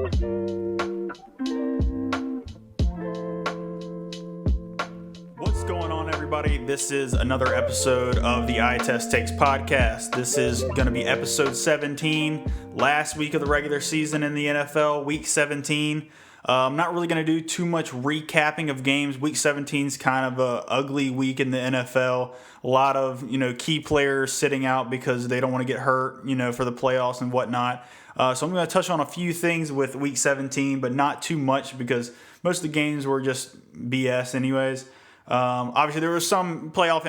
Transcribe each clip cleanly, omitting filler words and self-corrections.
What's going on, everybody? This is another episode of the Eye Test Takes podcast. This is going to be episode 17, last week of the regular season in the NFL, week 17. I'm not really going to do too much recapping of games. Week 17 is kind of a ugly week in the NFL. A lot of, key players sitting out because they don't want to get hurt, for the playoffs and whatnot. So I'm going to touch on a few things with week 17, but not too much because most of the games were just BS anyways. Obviously, there were some playoff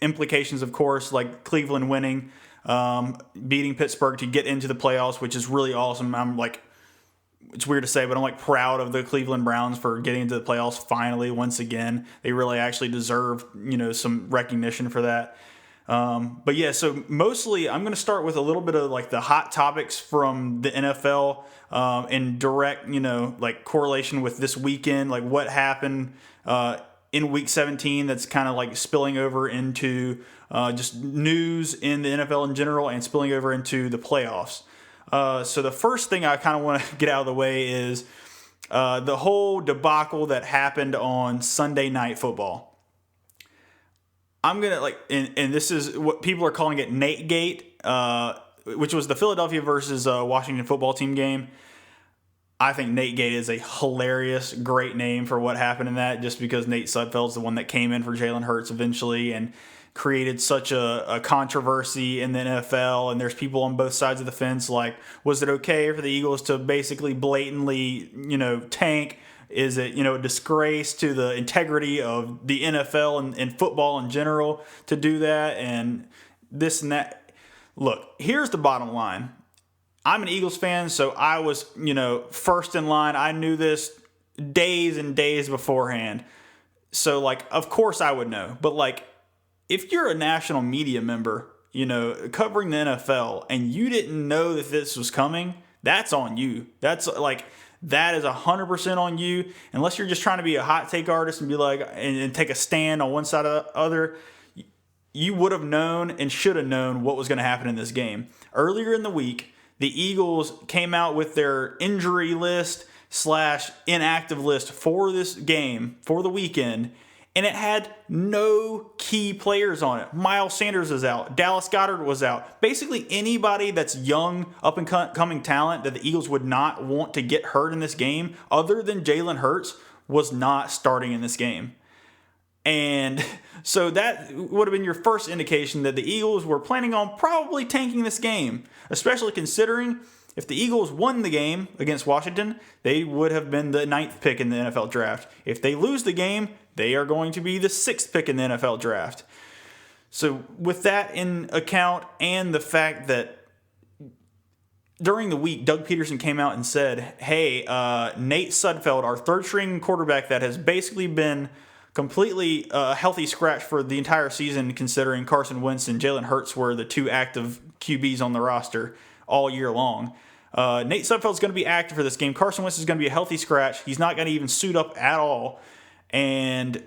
implications, of course, like Cleveland winning, beating Pittsburgh to get into the playoffs, which is really awesome. It's weird to say, but I'm proud of the Cleveland Browns for getting into the playoffs finally once again. They really actually deserve, some recognition for that. But yeah, so mostly I'm going to start with a little bit of the hot topics from the NFL in direct, correlation with this weekend, what happened in week 17 that's kind of spilling over into just news in the NFL in general and spilling over into the playoffs. So the first thing I kind of want to get out of the way is the whole debacle that happened on Sunday Night Football. I'm going to and this is what people are calling it Nategate, which was the Philadelphia versus Washington football team game. I think Nategate is a hilarious, great name for what happened in that, just because Nate Sudfeld's the one that came in for Jalen Hurts eventually and created such a controversy in the NFL. And there's people on both sides of the fence was it okay for the Eagles to basically blatantly, tank? Is it, a disgrace to the integrity of the NFL and football in general to do that and this and that? Look, here's the bottom line. I'm an Eagles fan, so I was, first in line. I knew this days and days beforehand. So, of course I would know. But, if you're a national media member, covering the NFL, and you didn't know that this was coming, that's on you. That is 100% on you. Unless you're just trying to be a hot take artist and be and take a stand on one side or the other, you would have known and should have known what was going to happen in this game. Earlier in the week, the Eagles came out with their injury list / inactive list for this game, for the weekend, and it had no key players on it. Miles Sanders is out. Dallas Goedert was out. Basically anybody that's young, up-and-coming talent that the Eagles would not want to get hurt in this game, other than Jalen Hurts, was not starting in this game. And so that would have been your first indication that the Eagles were planning on probably tanking this game, especially considering if the Eagles won the game against Washington, they would have been the 9th pick in the NFL draft. If they lose the game, they are going to be the 6th pick in the NFL draft. So with that in account and the fact that during the week, Doug Peterson came out and said, hey, Nate Sudfeld, our third-string quarterback that has basically been completely a healthy scratch for the entire season, considering Carson Wentz and Jalen Hurts were the two active QBs on the roster all year long. Nate Sudfeld's going to be active for this game. Carson Wentz is going to be a healthy scratch. He's not going to even suit up at all. And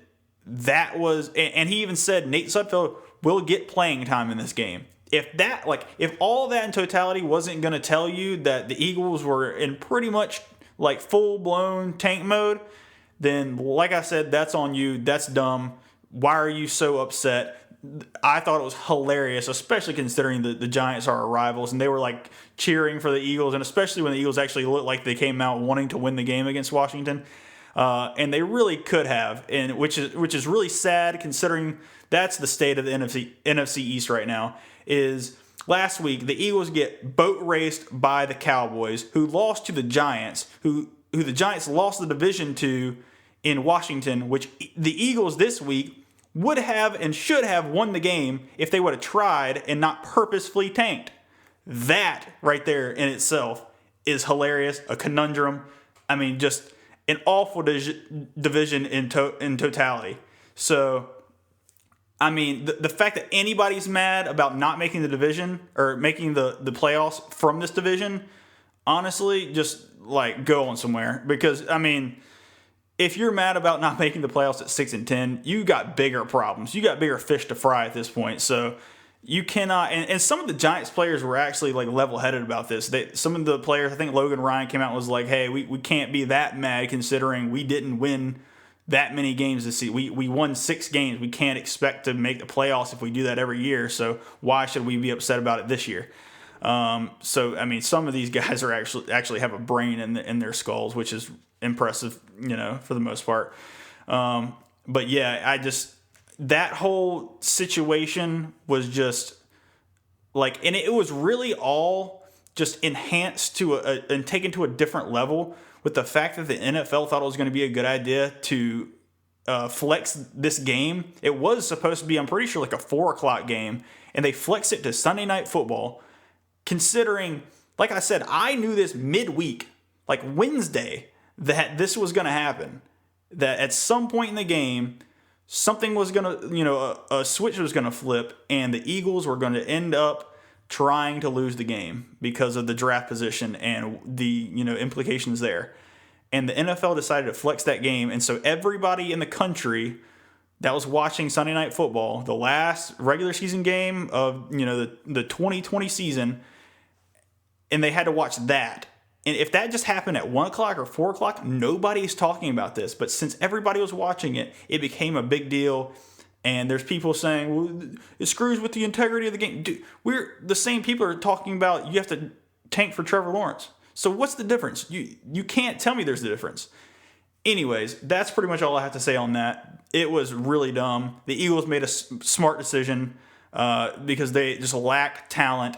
he even said Nate Sudfeld will get playing time in this game. If all that in totality wasn't going to tell you that the Eagles were in pretty much full-blown tank mode, then, like I said, that's on you. That's dumb. Why are you so upset? I thought it was hilarious, especially considering the Giants are our rivals, and they were cheering for the Eagles, and especially when the Eagles actually looked like they came out wanting to win the game against Washington, and they really could have, and which is really sad considering that's the state of the NFC East right now. Is last week the Eagles get boat raced by the Cowboys, who lost to the Giants, who the Giants lost the division to in Washington, which the Eagles this week would have and should have won the game if they would have tried and not purposefully tanked. That right there in itself is hilarious, a conundrum. I mean, just an awful division in totality. So, I mean, the fact that anybody's mad about not making the division or making the playoffs from this division, honestly, just go on somewhere. Because, I mean, if you're mad about not making the playoffs at 6-10, you got bigger problems. You got bigger fish to fry at this point. So You cannot, and some of the Giants players were actually like level-headed about this. Some of the players, I think Logan Ryan came out and was like, "Hey, we can't be that mad considering we didn't win that many games this season. We won 6 games. We can't expect to make the playoffs if we do that every year. So why should we be upset about it this year?" So I mean, some of these guys are actually have a brain in their skulls, which is impressive, for the most part. But yeah, that whole situation was just like, and it was really all just enhanced and taken to a different level with the fact that the NFL thought it was going to be a good idea to flex this game. It was supposed to be, I'm pretty sure, like a 4:00 game, and they flexed it to Sunday Night Football. Considering, like I said, I knew this midweek, like Wednesday, that this was going to happen. That at some point in the game, something was going to, a switch was going to flip, and the Eagles were going to end up trying to lose the game because of the draft position and the, implications there. And the NFL decided to flex that game. And so everybody in the country that was watching Sunday Night Football, the last regular season game of, the 2020 season, and they had to watch that. And if that just happened at 1:00 or 4:00, nobody's talking about this. But since everybody was watching it, it became a big deal. And there's people saying, well, it screws with the integrity of the game. Dude, we're the same people are talking about you have to tank for Trevor Lawrence. So what's the difference? You can't tell me there's a difference. Anyways, that's pretty much all I have to say on that. It was really dumb. The Eagles made a smart decision because they just lack talent.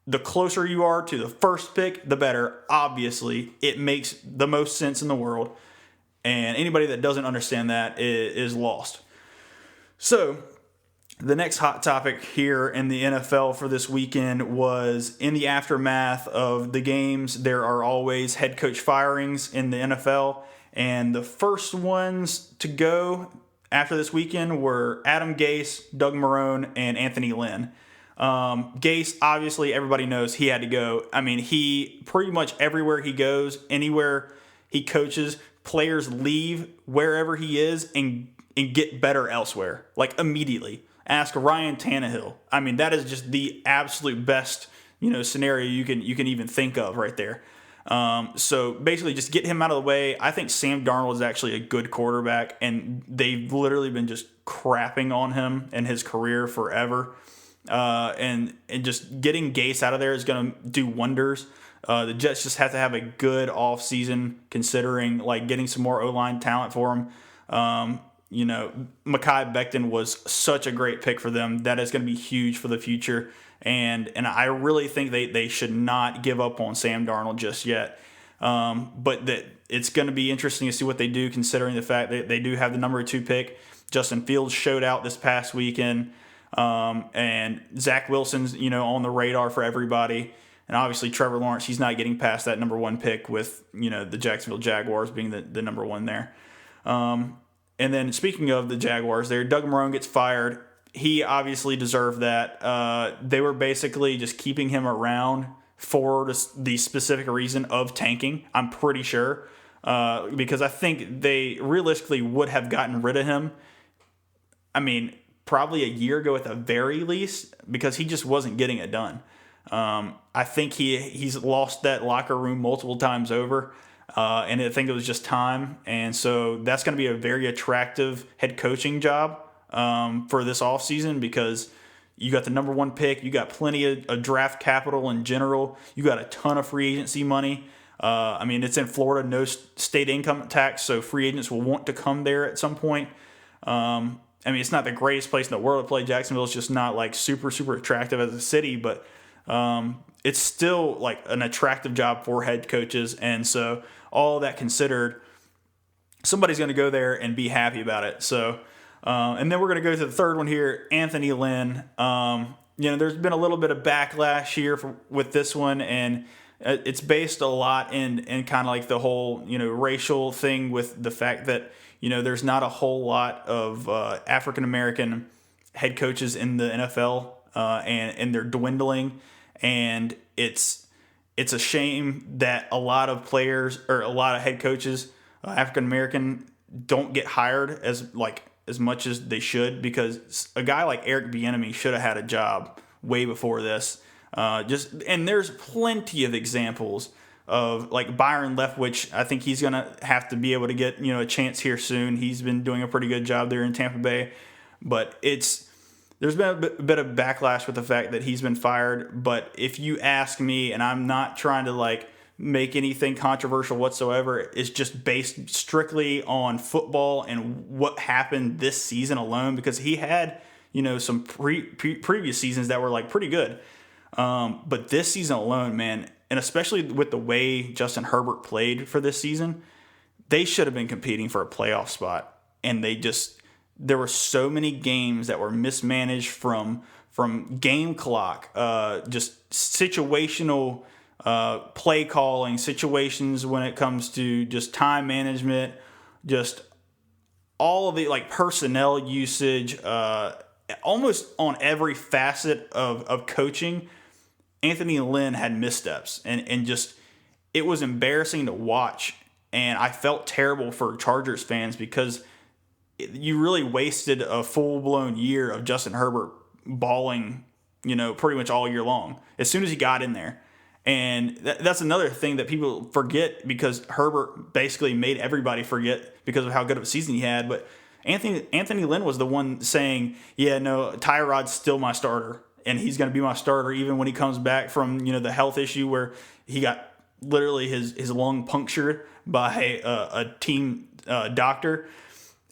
The closer you are to the first pick, the better. Obviously, it makes the most sense in the world. And anybody that doesn't understand that is lost. So, the next hot topic here in the NFL for this weekend was in the aftermath of the games, there are always head coach firings in the NFL. And the first ones to go after this weekend were Adam Gase, Doug Marone, and Anthony Lynn. Gase, obviously, everybody knows he had to go. I mean, he pretty much everywhere he goes, anywhere he coaches, players leave wherever he is and get better elsewhere, like immediately. Ask Ryan Tannehill. I mean, that is just the absolute best, scenario you can even think of right there. So basically, just get him out of the way. I think Sam Darnold is actually a good quarterback, and they've literally been just crapping on him and his career forever. And just getting Gase out of there is going to do wonders. The Jets just have to have a good offseason, considering like getting some more O-line talent for him. Mekhi Becton was such a great pick for them. That is going to be huge for the future. And I really think they should not give up on Sam Darnold just yet. But that it's going to be interesting to see what they do, considering the fact that they do have the number 2 pick. Justin Fields showed out this past weekend. And Zach Wilson's, on the radar for everybody. And obviously Trevor Lawrence, he's not getting past that number 1 pick with, the Jacksonville Jaguars being the number 1 there. And then speaking of the Jaguars there, Doug Marone gets fired. He obviously deserved that. They were basically just keeping him around for the specific reason of tanking, I'm pretty sure. Because I think they realistically would have gotten rid of him. I mean, probably a year ago at the very least, because he just wasn't getting it done. I think he's lost that locker room multiple times over, and I think it was just time. And so that's going to be a very attractive head coaching job for this offseason, because you got the number 1 pick, you got plenty of draft capital in general, you got a ton of free agency money. I mean, it's in Florida, no state income tax, so free agents will want to come there at some point. I mean, it's not the greatest place in the world to play. Jacksonville is just not like super, super attractive as a city, but it's still like an attractive job for head coaches. And so all that considered, somebody's going to go there and be happy about it. So, and then we're going to go to the third one here, Anthony Lynn. There's been a little bit of backlash here with this one, and it's based a lot in kind of like the whole, racial thing with the fact that, there's not a whole lot of African-American head coaches in the NFL, and they're dwindling. And it's a shame that a lot of players or a lot of head coaches, African-American, don't get hired as as much as they should, because a guy like Eric Bieniemy should have had a job way before this. And there's plenty of examples of like Byron Leftwich. I think he's going to have to be able to get, a chance here soon. He's been doing a pretty good job there in Tampa Bay, but there's been a bit of backlash with the fact that he's been fired. But if you ask me, and I'm not trying to like make anything controversial whatsoever, it's just based strictly on football and what happened this season alone, because he had, some previous seasons that were like pretty good. But this season alone, man, and especially with the way Justin Herbert played for this season, they should have been competing for a playoff spot. And there were so many games that were mismanaged from game clock, just situational play calling, situations when it comes to just time management, just all of the like personnel usage, almost on every facet of coaching. Anthony Lynn had missteps, and just it was embarrassing to watch. And I felt terrible for Chargers fans, because you really wasted a full-blown year of Justin Herbert balling, pretty much all year long as soon as he got in there. And that's another thing that people forget, because Herbert basically made everybody forget because of how good of a season he had. But Anthony Lynn was the one saying, yeah, no, Tyrod's still my starter, and he's going to be my starter even when he comes back from, the health issue where he got literally his lung punctured by a team doctor.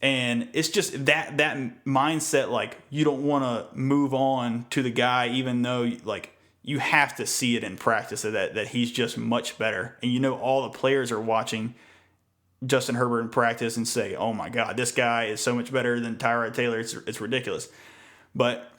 And it's just that mindset, like, you don't want to move on to the guy, even though, like, you have to see it in practice that he's just much better. And all the players are watching Justin Herbert in practice and say, oh my God, this guy is so much better than Tyrod Taylor. It's ridiculous. But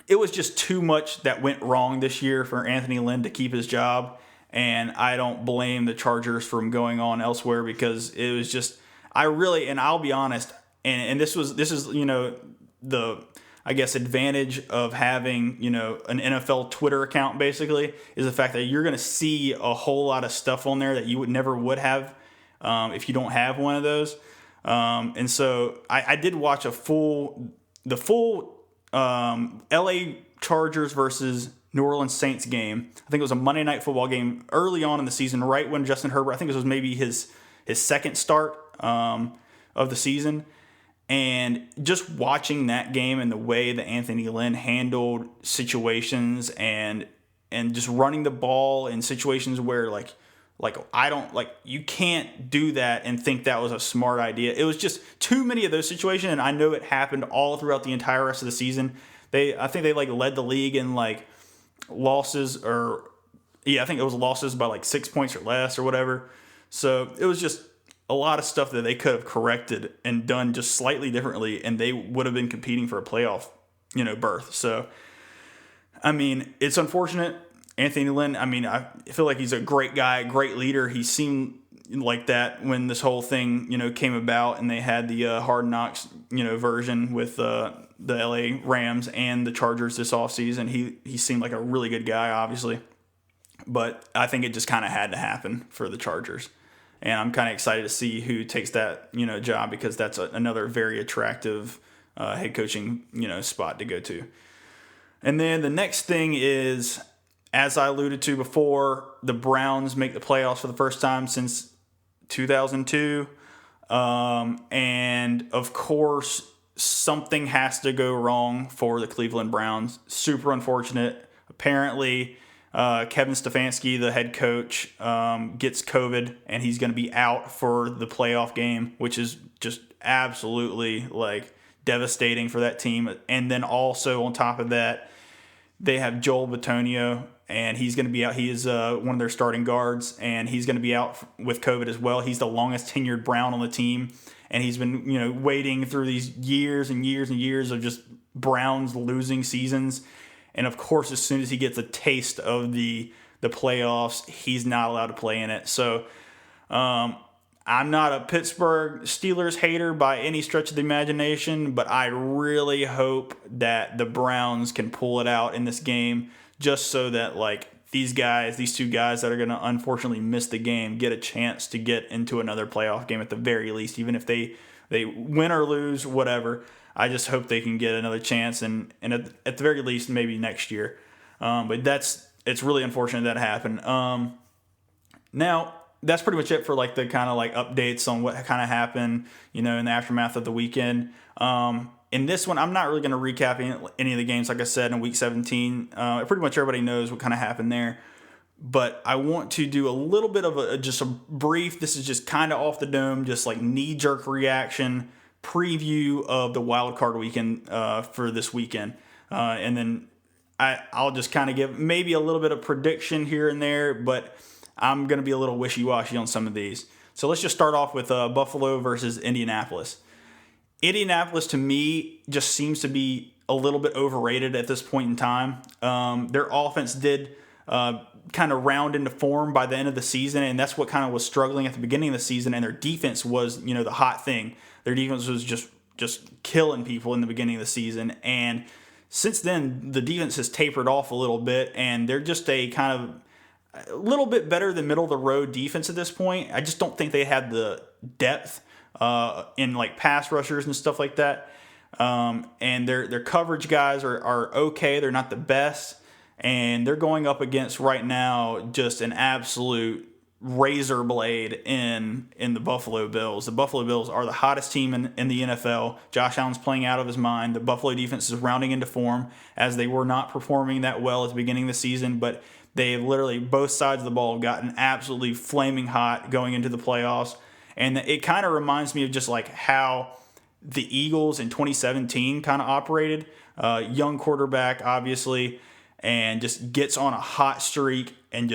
it was just too much that went wrong this year for Anthony Lynn to keep his job. And I don't blame the Chargers from going on elsewhere, because it was just, and I'll be honest, and this is the, I guess, advantage of having, an NFL Twitter account, basically, is the fact that you're going to see a whole lot of stuff on there that you never would have if you don't have one of those. And so I did watch the full LA Chargers versus New Orleans Saints game. I think it was a Monday Night Football game early on in the season, right when Justin Herbert, I think it was maybe his second start of the season. And just watching that game and the way that Anthony Lynn handled situations and just running the ball in situations where you can't do that and think that was a smart idea. It was just too many of those situations, and I know it happened all throughout the entire rest of the season. I think they led the league in losses, I think it was losses by 6 points or less or whatever. So it was just a lot of stuff that they could have corrected and done just slightly differently, and they would have been competing for a playoff, berth. So, I mean, it's unfortunate. Anthony Lynn, I feel like he's a great guy, great leader. He seemed like that when this whole thing, came about, and they had the Hard Knocks, version with the LA Rams and the Chargers this offseason. He seemed like a really good guy, obviously. But I think it just kind of had to happen for the Chargers. And I'm kind of excited to see who takes that, job, because that's another very attractive head coaching, spot to go to. And then the next thing is, as I alluded to before, the Browns make the playoffs for the first time since 2002. And, of course, something has to go wrong for the Cleveland Browns. Super unfortunate. Apparently, Kevin Stefanski, the head coach, gets COVID, and he's going to be out for the playoff game, which is just absolutely devastating for that team. And then also on top of that, they have Joel Bitonio, and he's going to be out. He is one of their starting guards, and he's going to be out with COVID as well. He's the longest tenured Brown on the team, and he's been waiting through these years and years and years of just Browns losing seasons. And of course, as soon as he gets a taste of the playoffs, he's not allowed to play in it. So I'm not a Pittsburgh Steelers hater by any stretch of the imagination, but I really hope that the Browns can pull it out in this game, just so that these two guys that are going to unfortunately miss the game, get a chance to get into another playoff game at the very least, even if they they win or lose, whatever. I just hope they can get another chance, and at the very least, maybe next year. But it's really unfortunate that happened. Now, that's pretty much it for like the kind of like updates on what kind of happened, in the aftermath of the weekend. In this one, I'm not really going to recap any of the games, like I said, in Week 17. Pretty much everybody knows what kind of happened there. But I want to do a little bit of just a brief, this is just kind of off the dome, just like knee-jerk reaction preview of the wild card weekend for this weekend. And then I'll just kind of give maybe a little bit of prediction here and there, but I'm going to be a little wishy-washy on some of these. So let's just start off with Buffalo versus Indianapolis. Indianapolis, to me, just seems to be a little bit overrated at this point in time. Their offense did kind of round into form by the end of the season, and that's what kind of was struggling at the beginning of the season, and their defense was, the hot thing. Their defense was just killing people in the beginning of the season, and since then, the defense has tapered off a little bit, and they're just a kind of a little bit better than middle-of-the-road defense at this point. I just don't think they had the depth in like pass rushers and stuff like that. And their coverage guys are okay. They're not the best. And they're going up against right now just an absolute razor blade in the Buffalo Bills. The Buffalo Bills are the hottest team in the NFL. Josh Allen's playing out of his mind. The Buffalo defense is rounding into form, as they were not performing that well at the beginning of the season, but they've literally, both sides of the ball have gotten absolutely flaming hot going into the playoffs. And it kind of reminds me of just like how the Eagles in 2017 kind of operated. Young quarterback, obviously, and just gets on a hot streak, and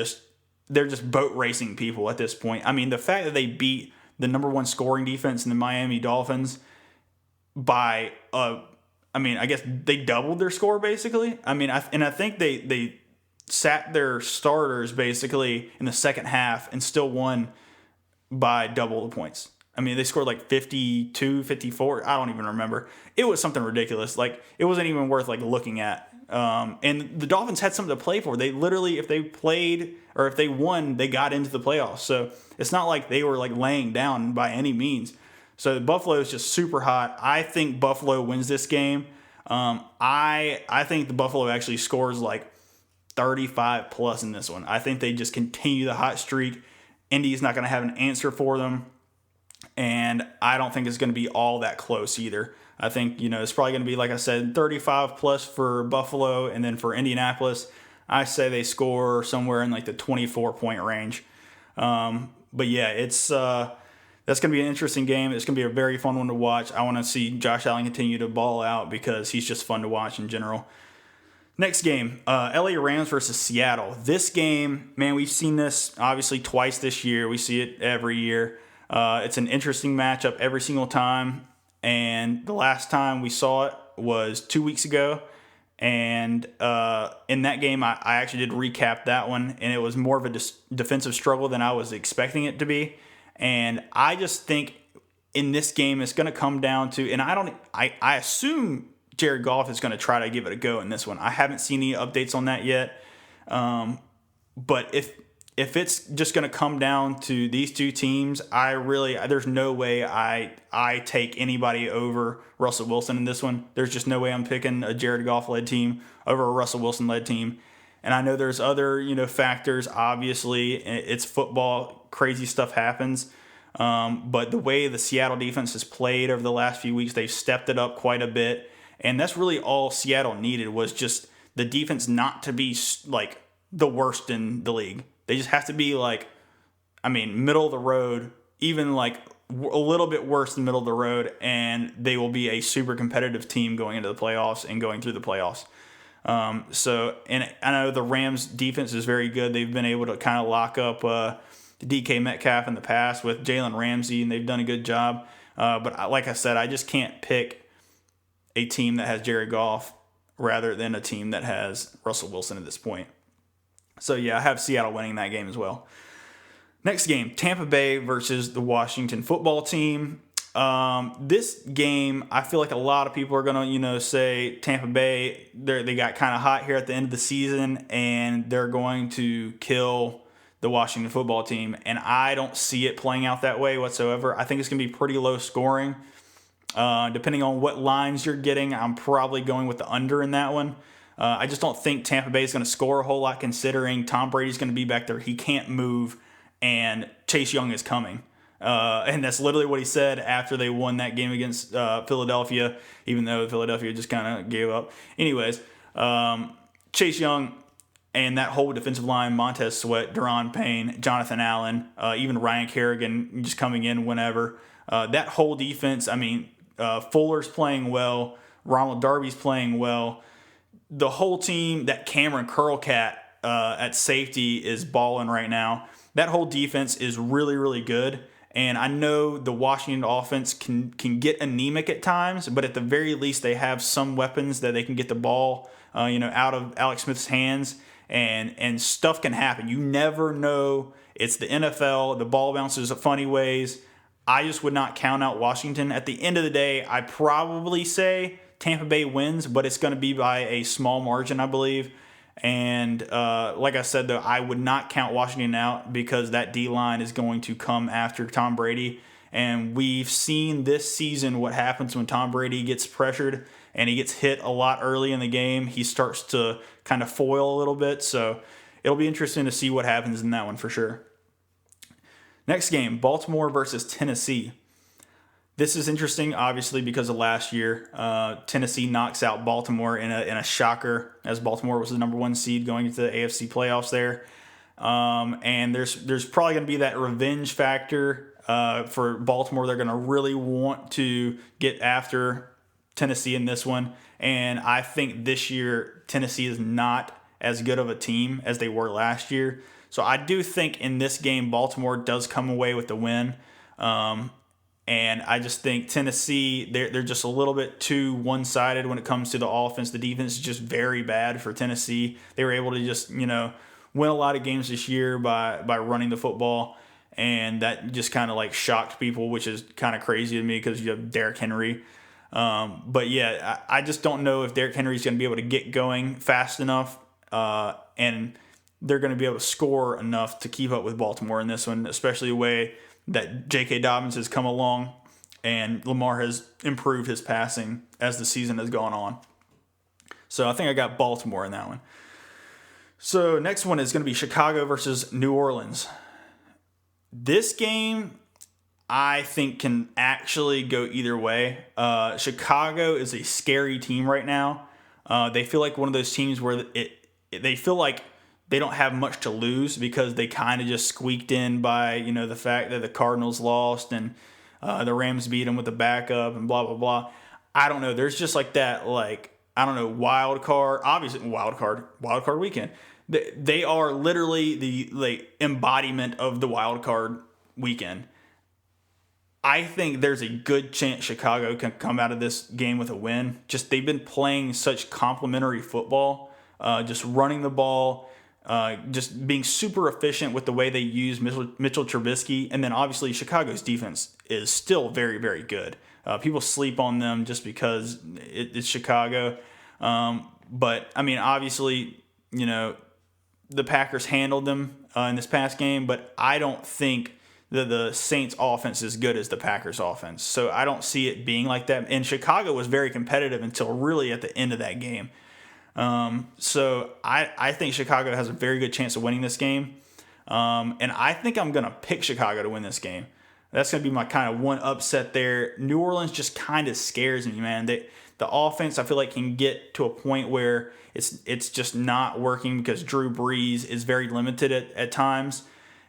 they're just boat racing people at this point. I mean, the fact that they beat the number one scoring defense in the Miami Dolphins by, I guess they doubled their score basically. I mean, I think they sat their starters basically in the second half and still won by double the points. I mean, they scored like 52, 54. I don't even remember. It was something ridiculous. Like, it wasn't even worth like looking at. And the Dolphins had something to play for. They literally, if they played or if they won, they got into the playoffs. So it's not like they were like laying down by any means. So Buffalo is just super hot. I think Buffalo wins this game. I think the Buffalo actually scores like 35 plus in this one. I think they just continue the hot streak. Indy's not going to have an answer for them. And I don't think it's going to be all that close either. I think, it's probably going to be, like I said, 35 plus for Buffalo. And then for Indianapolis, I say they score somewhere in like the 24-point range. But yeah, that's going to be an interesting game. It's going to be a very fun one to watch. I want to see Josh Allen continue to ball out because he's just fun to watch in general. Next game, LA Rams versus Seattle. This game, man, we've seen this obviously twice this year. We see it every year. It's an interesting matchup every single time. And the last time we saw it was 2 weeks ago. And in that game, I actually did recap that one. And it was more of a defensive struggle than I was expecting it to be. And I just think in this game, it's going to come down to, and I assume Jared Goff is going to try to give it a go in this one. I haven't seen any updates on that yet. But if it's just going to come down to these two teams, there's no way I take anybody over Russell Wilson in this one. There's just no way I'm picking a Jared Goff-led team over a Russell Wilson-led team. And I know there's other, factors. Obviously, it's football. Crazy stuff happens. But the way the Seattle defense has played over the last few weeks, they've stepped it up quite a bit. And that's really all Seattle needed, was just the defense not to be like the worst in the league. They just have to be like, middle of the road, even like a little bit worse than middle of the road, and they will be a super competitive team going into the playoffs and going through the playoffs. And I know the Rams defense is very good. They've been able to kind of lock up DK Metcalf in the past with Jalen Ramsey, and they've done a good job. But like I said, I just can't pick a team that has Jared Goff rather than a team that has Russell Wilson at this point. So yeah, I have Seattle winning that game as well. Next game, Tampa Bay versus the Washington football team. This game, I feel like a lot of people are going to, say Tampa Bay, they got kind of hot here at the end of the season, and they're going to kill the Washington football team. And I don't see it playing out that way whatsoever. I think it's going to be pretty low scoring. Depending on what lines you're getting, I'm probably going with the under in that one. I just don't think Tampa Bay is going to score a whole lot considering Tom Brady's going to be back there. He can't move, and Chase Young is coming. And that's literally what he said after they won that game against Philadelphia, even though Philadelphia just kind of gave up. Anyways, Chase Young and that whole defensive line, Montez Sweat, Deron Payne, Jonathan Allen, even Ryan Kerrigan just coming in whenever. That whole defense, Fuller's playing well. Ronald Darby's playing well. The whole team, that Cameron Curlcat at safety is balling right now. That whole defense is really, really good. And I know the Washington offense can get anemic at times, but at the very least they have some weapons that they can get the ball out of Alex Smith's hands, and stuff can happen. You never know. It's the NFL. The ball bounces funny ways. I just would not count out Washington. At the end of the day, I probably say Tampa Bay wins, but it's going to be by a small margin, I believe. And like I said, though, I would not count Washington out because that D-line is going to come after Tom Brady. And we've seen this season what happens when Tom Brady gets pressured and he gets hit a lot early in the game. He starts to kind of foil a little bit. So it'll be interesting to see what happens in that one for sure. Next game, Baltimore versus Tennessee. This is interesting, obviously, because of last year. Tennessee knocks out Baltimore in a shocker, as Baltimore was the number 1 seed going into the AFC playoffs there. And there's probably going to be that revenge factor for Baltimore. They're going to really want to get after Tennessee in this one. And I think this year Tennessee is not as good of a team as they were last year. So I do think in this game Baltimore does come away with the win. And I just think Tennessee, they're just a little bit too one-sided when it comes to the offense. The defense is just very bad for Tennessee. They were able to just, win a lot of games this year by running the football. And that just kind of like shocked people, which is kind of crazy to me because you have Derrick Henry. But yeah, I just don't know if Derrick Henry's going to be able to get going fast enough. And they're going to be able to score enough to keep up with Baltimore in this one, especially the way that J.K. Dobbins has come along and Lamar has improved his passing as the season has gone on. So I think I got Baltimore in that one. So next one is going to be Chicago versus New Orleans. This game, I think, can actually go either way. Chicago is a scary team right now. They feel like one of those teams where they feel like they don't have much to lose because they kind of just squeaked in by, the fact that the Cardinals lost and the Rams beat them with the backup and blah, blah, blah. I don't know. There's just like that, wild card. Obviously, wild card weekend. They are literally the embodiment of the wild card weekend. I think there's a good chance Chicago can come out of this game with a win. Just they've been playing such complimentary football, just running the ball, just being super efficient with the way they use Mitchell Trubisky. And then obviously Chicago's defense is still very, very good. People sleep on them just because it's Chicago. But, obviously, the Packers handled them in this past game, but I don't think that the Saints offense is as good as the Packers offense. So I don't see it being like that. And Chicago was very competitive until really at the end of that game. So I think Chicago has a very good chance of winning this game. And I think I'm going to pick Chicago to win this game. That's going to be my kind of one upset there. New Orleans just kind of scares me, man. The offense, I feel like, can get to a point where it's just not working because Drew Brees is very limited at times.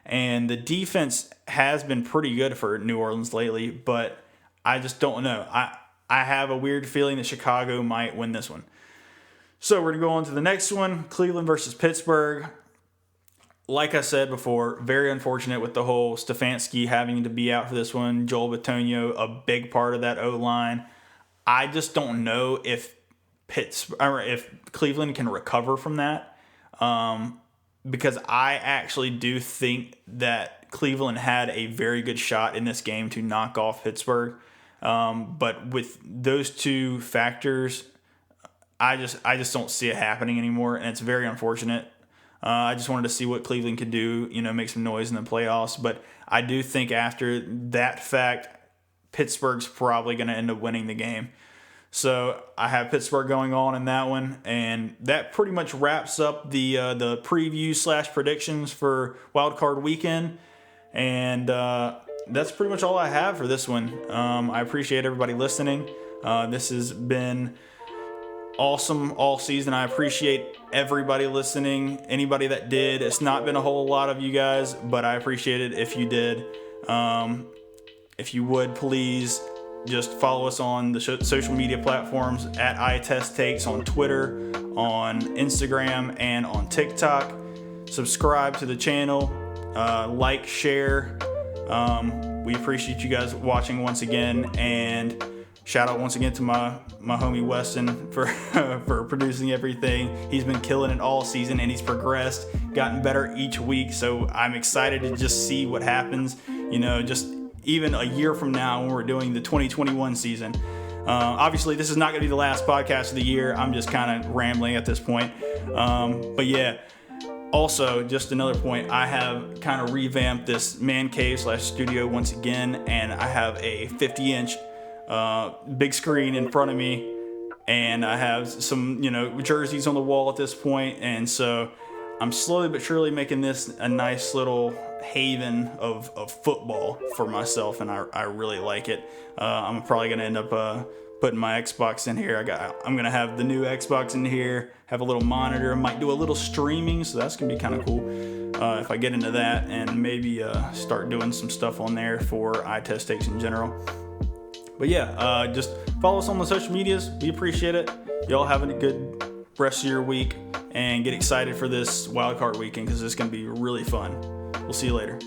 And the defense has been pretty good for New Orleans lately, but I just don't know. I have a weird feeling that Chicago might win this one. So we're going to go on to the next one, Cleveland versus Pittsburgh. Like I said before, very unfortunate with the whole Stefanski having to be out for this one. Joel Bitonio, a big part of that O-line. I just don't know if Cleveland can recover from that. Because I actually do think that Cleveland had a very good shot in this game to knock off Pittsburgh. But with those two factors, I just don't see it happening anymore, and it's very unfortunate. I just wanted to see what Cleveland could do, make some noise in the playoffs. But I do think after that fact, Pittsburgh's probably going to end up winning the game. So I have Pittsburgh going on in that one, and that pretty much wraps up the preview / predictions for Wild Card Weekend. And that's pretty much all I have for this one. I appreciate everybody listening. This has been awesome all season. I appreciate everybody listening. Anybody that did. It's not been a whole lot of you guys, but I appreciate it if you did. If you would, please just follow us on the social media platforms at iTestTakes on Twitter, on Instagram, and on TikTok. Subscribe to the channel, like, share. We appreciate you guys watching once again, and shout out once again to my homie Weston for for producing everything. He's been killing it all season, and he's progressed, gotten better each week. So I'm excited to just see what happens. Just even a year from now when we're doing the 2021 season. Obviously, this is not going to be the last podcast of the year. I'm just kind of rambling at this point. But yeah, also, just another point, I have kind of revamped this man cave / studio once again, and I have a 50-inch big screen in front of me, and I have some, jerseys on the wall at this point, and so I'm slowly but surely making this a nice little haven of football for myself, and I really like it. I'm probably gonna end up putting my Xbox in here. I'm gonna have the new Xbox in here, have a little monitor, might do a little streaming, so that's gonna be kind of cool if I get into that, and maybe start doing some stuff on there for iTest Takes in general. But yeah, just follow us on the social medias. We appreciate it. Y'all having a good rest of your week, and get excited for this Wild Card Weekend because it's going to be really fun. We'll see you later.